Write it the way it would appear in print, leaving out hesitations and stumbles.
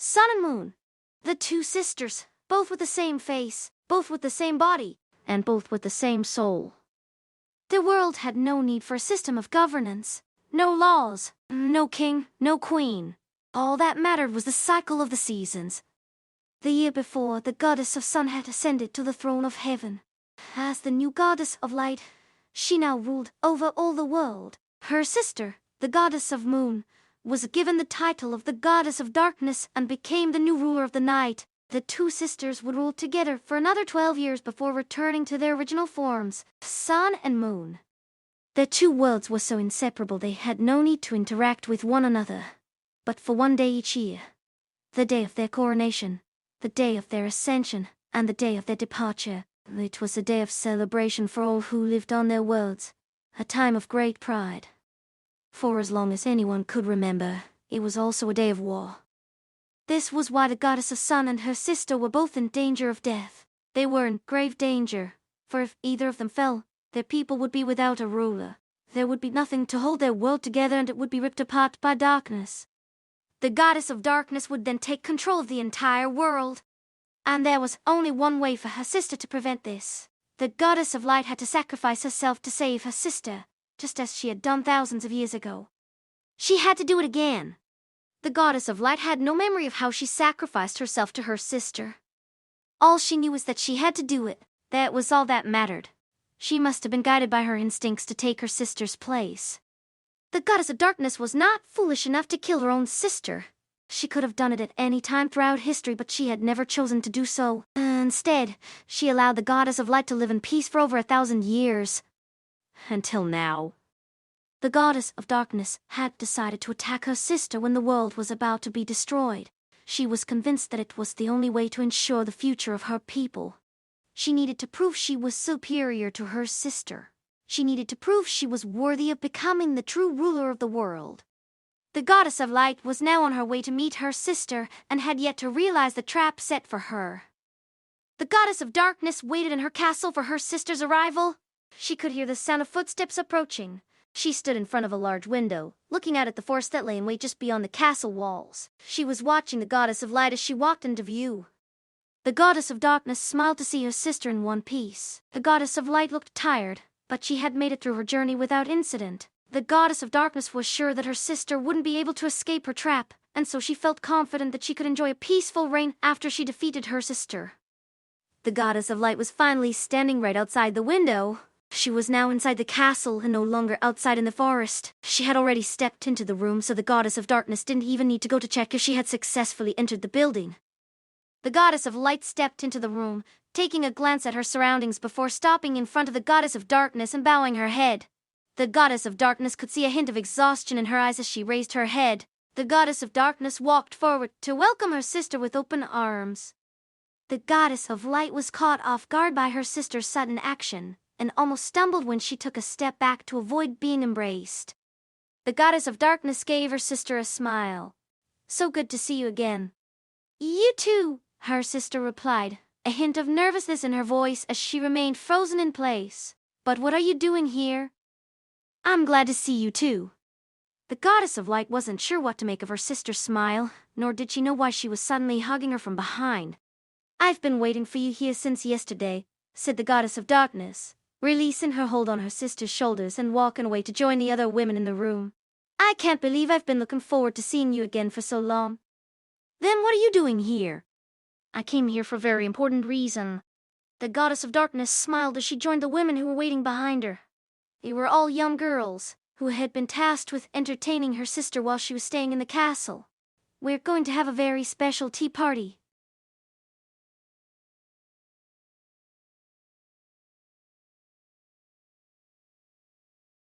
Sun and Moon. The two sisters, both with the same face, both with the same body, and both with the same soul. The world had no need for a system of governance, no laws, no king, no queen. All that mattered was the cycle of the seasons. The year before, the goddess of sun had ascended to the throne of heaven. As the new goddess of light, she now ruled over all the world. Her sister, the goddess of moon, was given the title of the goddess of darkness and became the new ruler of the night. The two sisters would rule together for another 12 years before returning to their original forms, sun and moon. Their two worlds were so inseparable they had no need to interact with one another. But for one day each year, the day of their coronation, the day of their ascension, and the day of their departure, it was a day of celebration for all who lived on their worlds, a time of great pride. For as long as anyone could remember, it was also a day of war. This was why the goddess of sun and her sister were both in danger of death. They were in grave danger, for if either of them fell, their people would be without a ruler. There would be nothing to hold their world together and it would be ripped apart by darkness. The goddess of darkness would then take control of the entire world. And there was only one way for her sister to prevent this. The goddess of light had to sacrifice herself to save her sister, just as she had done thousands of years ago. She had to do it again. The goddess of light had no memory of how she sacrificed herself to her sister. All she knew was that she had to do it. That was all that mattered. She must have been guided by her instincts to take her sister's place. The goddess of darkness was not foolish enough to kill her own sister. She could have done it at any time throughout history, but she had never chosen to do so. Instead, she allowed the goddess of light to live in peace for over 1,000 years. Until now. The goddess of darkness had decided to attack her sister when the world was about to be destroyed. She was convinced that it was the only way to ensure the future of her people. She needed to prove she was superior to her sister. She needed to prove she was worthy of becoming the true ruler of the world. The goddess of light was now on her way to meet her sister and had yet to realize the trap set for her. The goddess of darkness waited in her castle for her sister's arrival. She could hear the sound of footsteps approaching. She stood in front of a large window, looking out at the forest that lay in wait just beyond the castle walls. She was watching the goddess of light as she walked into view. The goddess of darkness smiled to see her sister in one piece. The goddess of light looked tired, but she had made it through her journey without incident. The goddess of darkness was sure that her sister wouldn't be able to escape her trap, and so she felt confident that she could enjoy a peaceful reign after she defeated her sister. The goddess of light was finally standing right outside the window. She was now inside the castle and no longer outside in the forest. She had already stepped into the room, so the goddess of darkness didn't even need to go to check if she had successfully entered the building. The goddess of light stepped into the room, taking a glance at her surroundings before stopping in front of the goddess of darkness and bowing her head. The goddess of darkness could see a hint of exhaustion in her eyes as she raised her head. The goddess of darkness walked forward to welcome her sister with open arms. The goddess of light was caught off guard by her sister's sudden action, and almost stumbled when she took a step back to avoid being embraced. The goddess of darkness gave her sister a smile. "So good to see you again." "You too," her sister replied, a hint of nervousness in her voice as she remained frozen in place. "But what are you doing here?" "I'm glad to see you too." The goddess of light wasn't sure what to make of her sister's smile, nor did she know why she was suddenly hugging her from behind. "I've been waiting for you here since yesterday," said the goddess of darkness, releasing her hold on her sister's shoulders and walking away to join the other women in the room. "I can't believe I've been looking forward to seeing you again for so long." "Then what are you doing here?" "I came here for a very important reason." The goddess of darkness smiled as she joined the women who were waiting behind her. They were all young girls, who had been tasked with entertaining her sister while she was staying in the castle. "We're going to have a very special tea party,"